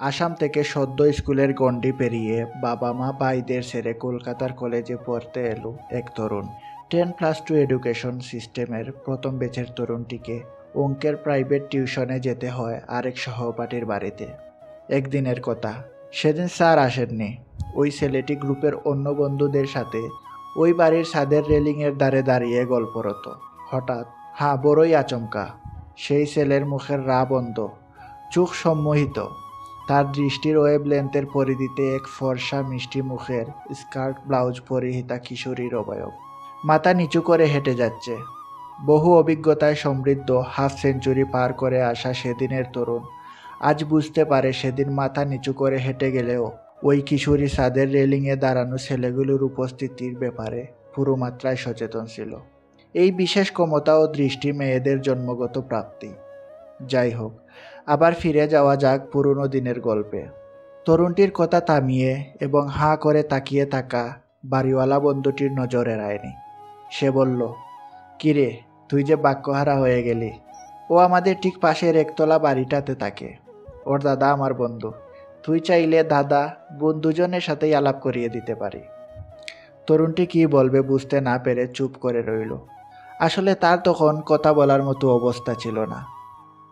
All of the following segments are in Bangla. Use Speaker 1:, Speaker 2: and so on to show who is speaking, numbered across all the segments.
Speaker 1: আসাম থেকে সদ্য স্কুলের গণ্ডি পেরিয়ে বাবা মা ভাইদের ছেড়ে কলকাতার কলেজে পড়তে এলো এক তরুণ। 10+2 এডুকেশন সিস্টেমের প্রথম ব্যাচের তরুণটিকে অঙ্কের প্রাইভেট টিউশনে যেতে হয় আরেক সহপাঠীর বাড়িতে। একদিনের কথা, সেদিন স্যার আসেননি। ওই ছেলেটি গ্রুপের অন্য বন্ধুদের সাথে ওই বাড়ির ছাদের রেলিংয়ের ধারে দাঁড়িয়ে গল্পরত। হঠাৎ বড়ই আচমকা, সেই ছেলের মুখের রা বন্ধ, চোখ সম্মোহিত। তার দৃষ্টির ওয়েবলেন্থের পরিধিতে এক ফর্সা মিষ্টি মুখের স্কার্ট ব্লাউজ পরিহিতা কিশোরীর অবয়ব। মাথা নিচু করে হেঁটে যাচ্ছে। বহু অভিজ্ঞতায় সমৃদ্ধ হাফ সেঞ্চুরি পার করে আসা সেদিনের তরুণ আজ বুঝতে পারে সেদিন মাথা নিচু করে হেঁটে গেলেও ওই কিশোরী ছাদের রেলিংয়ে দাঁড়ানো ছেলেগুলোর উপস্থিতির ব্যাপারে পুরো মাত্রায় সচেতন ছিল। এই বিশেষ ক্ষমতা ও দৃষ্টি মেয়েদের জন্মগত প্রাপ্তি। যাই হোক, আবার ফিরে যাওয়া যাক পুরনো দিনের গল্পে। তরুণটির কথা থামিয়ে এবং হাঁ করে তাকিয়ে থাকা বাড়িওয়ালা বন্ধুটির নজর এড়ায়নি। সে বলল, কিরে, তুই যে বাক্যহারা হয়ে গেলি। ও আমাদের ঠিক পাশের একতলা বাড়িটাতে থাকে। ওর দাদা আমার বন্ধু। তুই চাইলে দাদা বোন দুজনের সাথেই আলাপ করিয়ে দিতে পারি। তরুণটি কি বলবে বুঝতে না পেরে চুপ করে রইল। আসলে তার তখন কথা বলার মতো অবস্থা ছিল না।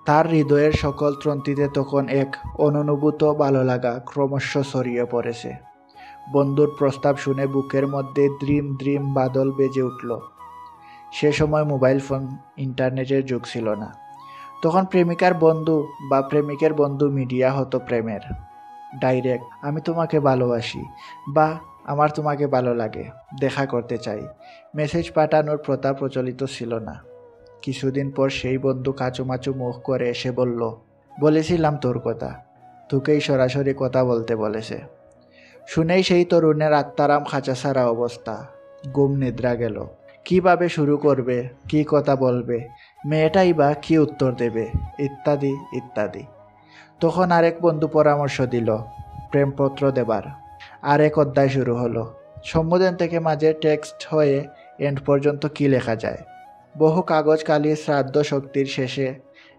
Speaker 1: তার হৃদয়ের সকল ত্রন্তিতে তখন এক অননুভূত ভালো লাগা ক্রমশ ছড়িয়ে পড়েছে। বন্ধুর প্রস্তাব শুনে বুকের মধ্যে দ্রিম দ্রিম বাদল বেজে উঠল। সে সময় মোবাইল ফোন, ইন্টারনেটের যুগ ছিল না। তখন প্রেমিকার বন্ধু বা প্রেমিকের বন্ধু মিডিয়া হতো প্রেমের। ডাইরেক্ট আমি তোমাকে ভালোবাসি বা আমার তোমাকে ভালো লাগে, দেখা করতে চাই, মেসেজ পাঠানোর প্রথা প্রচলিত ছিল না। কিছুদিন পর সেই বন্ধু কাচুমাচু মুখ করে এসে বলল, বলেছিলাম তোর কথা, তোকেই সরাসরি কথা বলতে বলেছে। শুনেই সেই তরুণের আত্মারাম খাঁচাছাড়া অবস্থা। ঘুম নিদ্রা গেল। কিভাবে শুরু করবে, কি কথা বলবে, মেয়েটাই বা কি উত্তর দেবে, ইত্যাদি ইত্যাদি। তখন আরেক বন্ধু পরামর্শ দিল প্রেমপত্র দেবার। আরেক অধ্যায় শুরু হলো। সম্বোধন থেকে মাঝে টেক্সট হয়ে এন্ড পর্যন্ত কি লেখা যায়। বহু কাগজ কালি শ্রাদ্ধ শক্তির শেষে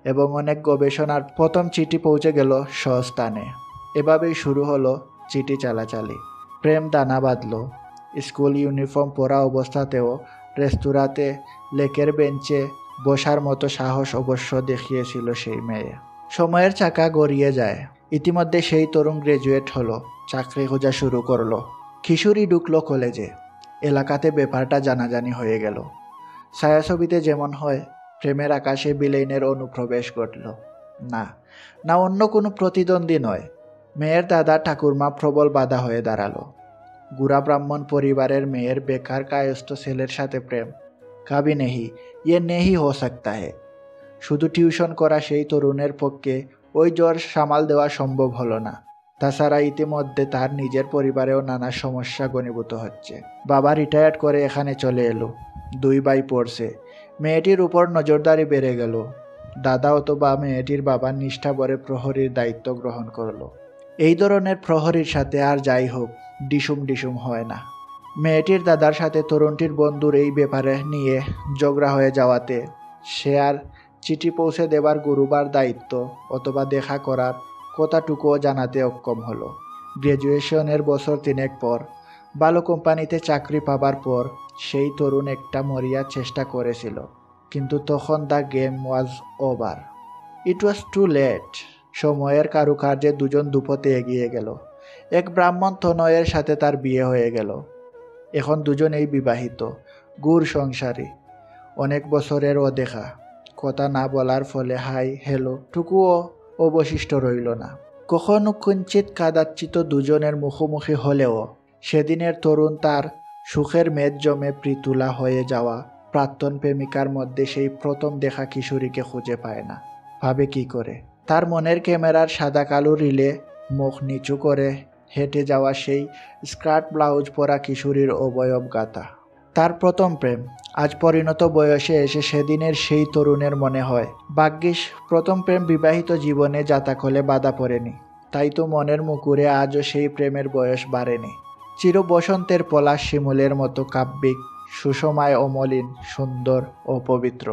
Speaker 1: এবং অনেক গবেষণার প্রথম চিঠি পৌঁছে গেল স্বস্থানে। এভাবেই শুরু হলো চিঠি চালাচালি। প্রেম দানা বাঁধল। স্কুল ইউনিফর্ম পরা অবস্থাতেও রেস্তোরাঁতে লেকের বেঞ্চে বসার মতো সাহস অবশ্য দেখিয়েছিল সেই মেয়ে। সময়ের চাকা গড়িয়ে যায়। ইতিমধ্যে সেই তরুণ গ্র্যাজুয়েট হলো, চাকরি খোঁজা শুরু করলো। কিশোরী ঢুকলো কলেজে। এলাকাতে ব্যাপারটা জানাজানি হয়ে গেল। ছায়াছবিতে যেমন হয়, প্রেমের আকাশে বিলেনের অনুপ্রবেশ ঘটল। না অন্য কোনো প্রতিদ্বন্দ্বী নয়, মেয়ের দাদা ঠাকুরমা প্রবল বাধা হয়ে দাঁড়ালো। গুড়া ব্রাহ্মণ পরিবারের মেয়ের বেকার কায়স্থ ছেলের সাথে প্রেম, কাবি নেহি, ইয়ে নেহি হো সকতা হে। শুধু টিউশন করা সেই তরুণের পক্ষে ওই জ্বর সামাল দেওয়া সম্ভব হলো না। তাছাড়া ইতিমধ্যে তার নিজের পরিবারেও নানা সমস্যা ঘনীভূত হচ্ছে। বাবা রিটায়ার্ড করে এখানে চলে এলো। 2 ভাই পড়ছে। মেয়েটির উপর নজরদারি বেড়ে গেল। দাদা অথবা মেয়েটির বাবা নিষ্ঠা ভরে প্রহরীর দায়িত্ব গ্রহণ করলো। এই ধরনের প্রহরীর সাথে আর যাই হোক ডিসুম হয় না। মেয়েটির দাদার সাথে তরুণটির বন্ধুর এই ব্যাপারে নিয়ে ঝগড়া হয়ে যাওয়াতে সে আর চিঠি পৌঁছে দেবার গুরুবার দায়িত্ব অথবা দেখা করার কথাটুকুও জানাতে অক্ষম হলো। গ্র্যাজুয়েশনের বছর 3 পর ভালো কোম্পানিতে চাকরি পাবার পর সেই তরুণ একটা মরিয়া চেষ্টা করেছিল, কিন্তু তখন the game was over. It was too late. সময়ের কারুকার্যে দুজন দুপথে এগিয়ে গেল। এক ব্রাহ্মণ তনয়ের সাথে তার বিয়ে হয়ে গেল। এখন দুজনেই বিবাহিত, গুড় সংসারী। অনেক বছরের অদেখা, কথা না বলার ফলে হাই হ্যালো টুকুও অবশিষ্ট রইল না। কখনো কিঞ্চিত কাদাচ্ছিত দুজনের মুখোমুখি হলেও সেদিনের তরুণ তার সুখের মেদ জমে প্রীতুলা হয়ে যাওয়া প্রাক্তন প্রেমিকার মধ্যে সেই প্রথম দেখা কিশোরীকে খুঁজে পায় না। ভাবে কি করে? তার মনের ক্যামেরার সাদা কালো রিলে মুখ নিচু করে হেঁটে যাওয়া সেই স্কার্ট ব্লাউজ পরা কিশোরীর অবয়ব গাথা। তার প্রথম প্রেম আজ পরিণত বয়সে এসে সেদিনের সেই তরুণের মনে হয়, ভাগ্যিস প্রথম প্রেম বিবাহিত জীবনে জাতকলে বাধা পড়েনি। তাই তো মনের মুকুরে আজও সেই প্রেমের বয়স বাড়েনি। চির বসন্তের পলাশ শিমুলের মতো কাব্যিক, সুষমায়, অমলিন, সুন্দর ও পবিত্র।